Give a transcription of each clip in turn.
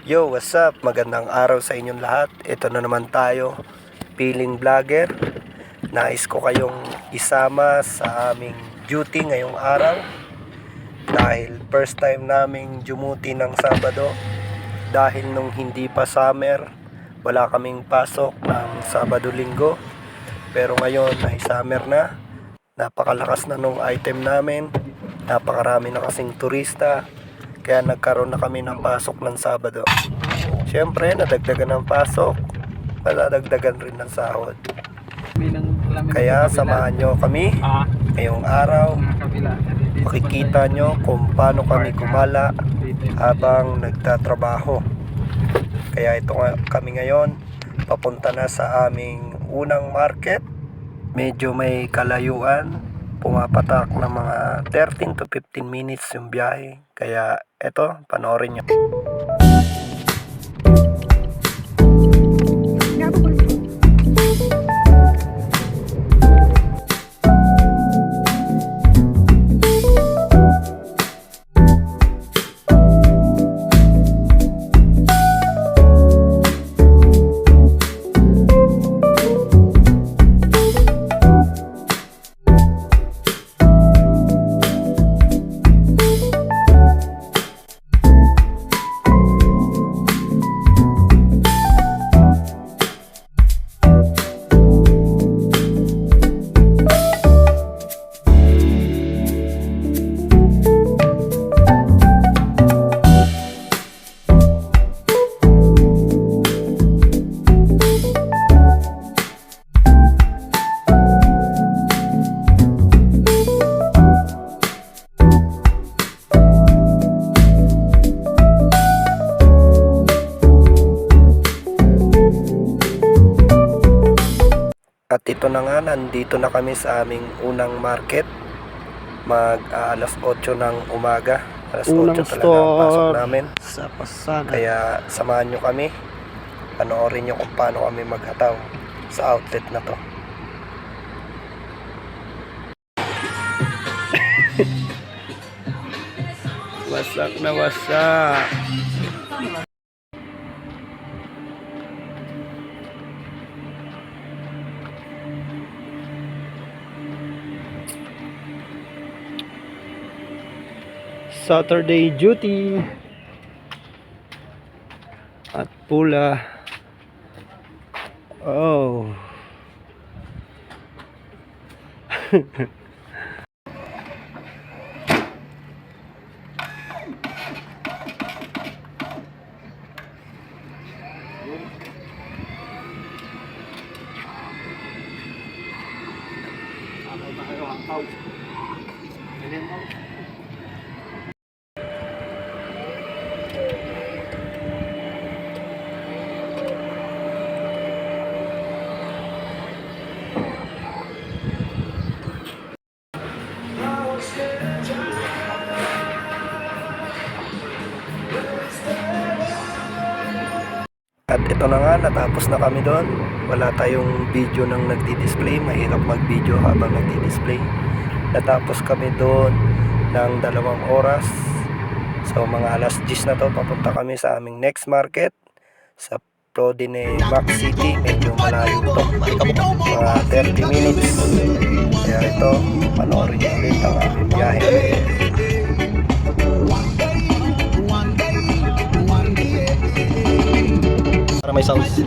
Yo, what's up? Magandang araw sa inyong lahat. Ito na naman tayo, Piling Vlogger. Nais ko kayong isama sa aming duty ngayong araw. Dahil first time naming dumuti ng Sabado. Dahil nung hindi pa summer, wala kaming pasok ng Sabado-Linggo. Pero ngayon ay summer na. Napakalakas na nung item namin. Napakarami na kasing turista. Kaya nagkaroon na kami ng pasok ng Sabado. Siyempre, nadagdagan ng pasok, madadagdagan rin ng sahod. Kaya samahan nyo kami ngayong araw. Makikita nyo kung paano kami gumala habang nagtatrabaho. Kaya ito kami ngayon, papunta na sa aming unang market. Medyo may kalayuan. Pumapatak ng mga 13 to 15 minutes yung biyahe. Kaya eto, panoorin nyo. At ito na nga, nandito na kami sa aming unang market. Alas 8 ng umaga. Alas 8 talaga ang pasok namin. Sa Pasada. Kaya samahan nyo kami. Panoorin nyo kung paano kami maghataw sa outlet na to. Wasak na wasak. Saturday duty at pula. Oh. At ito na nga, natapos na kami doon. Wala tayong video ng nagdi-display. Mahirap mag-video habang nagdi-display. Natapos kami doon ng 2 oras. So mga alas 10 na to, papunta kami sa aming next market sa Prodine Mac City. Medyo malayo to, mga 30 minutes. Kaya ito, panoorin nyo ulit ang aming biyahe. Para may sounds.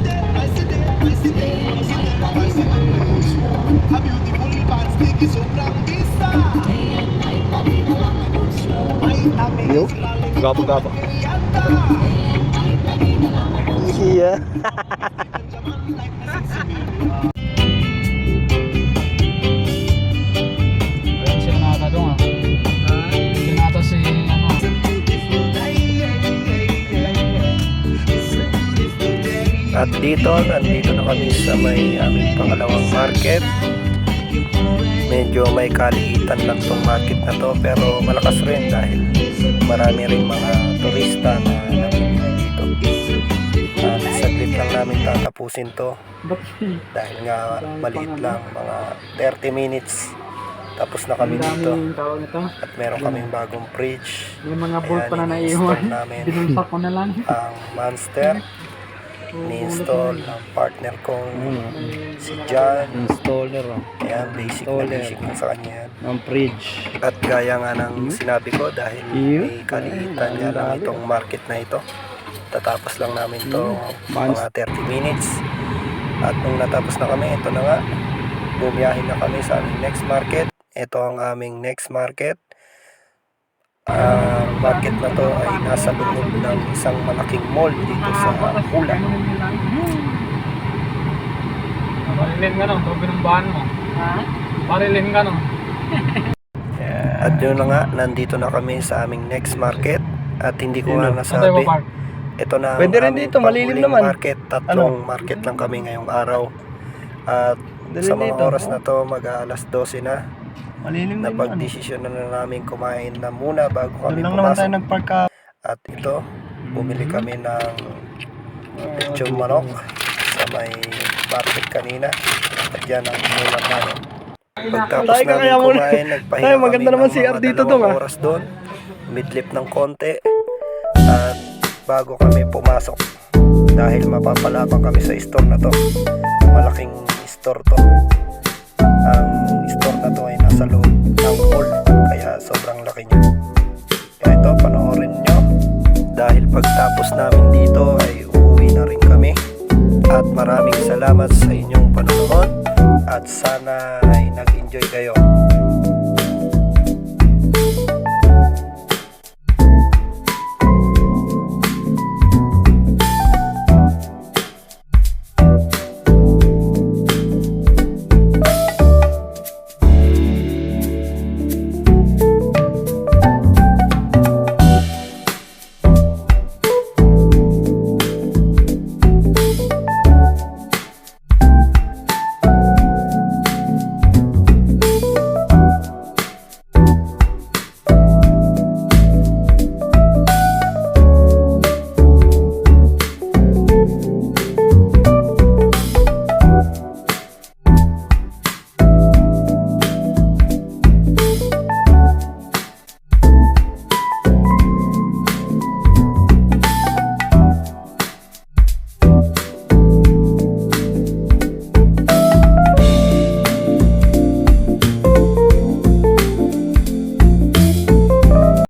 Yo, gapo. Iya. Ayan si Nata doon ah. Si Nata si ano. At nandito na kami sa may aming pangalawang market. Medyo may kaliitan lang tong market na to, pero malakas rin dahil marami rin mga turista na namimili dito. At saglit lang namin tatapusin to dahil nga maliit lang, mga 30 minutes Tapos na kami Ang dito. daming tawag nito. At meron kaming bagong fridge. May mga bolt Ayan, pa na ini-install naiiwan. namin. Binulsak ko na lang. Ang Monster. Ni-install ng partner kong si John. Installer oh. Ayan, basic na Installer. basic lang sa kanya yan. Ng fridge. At gaya nga ng sinabi ko, dahil Iyo. may kaliitan nga lang itong market na ito. Tatapos lang namin to mga 30 minutes. At nung natapos na kami, ito na nga. Bumiyahin na kami sa aming next market. Ito ang aming next market. Market na to ay nasa loob ng isang malaking mall dito sa Pula. Parilin ka no, ito binumbahan mo. Ha? Parilin ka no. At yun na nga, nandito na kami sa aming next market. At hindi ko nga Ito nasabi, yung park. ito na ang Pwede rin aming dito, malilim panghuling naman. market. Tatlong market lang kami ngayong araw. At Dali sa mga dito. oras na to, mag-aalas 12 na. Malilim din naman. Napag-desisyon na namin kumain na muna bago kami Doon lang naman tayo pumasok. nagpark ka. At ito, bumili kami ng lechon manok sa may market kanina. At yan ang ulam namin. Pagtapos Tayo ka namin kaya muna. kumain, nagpahinga Tayo, maganda kami naman ng CR mga dito 2 dong, ah. oras doon. Midlip ng konti. At bago kami pumasok, dahil mapapalabang kami sa store na to. Malaking store to. Ang store na to ay nasa loob ng mall, kaya sobrang laki niya. Kaya ito, panoorin nyo. Dahil pagtapos namin dito ay uuwi na rin kami. At maraming salamat sa inyong panonood. At sana ay nag-enjoy kayo.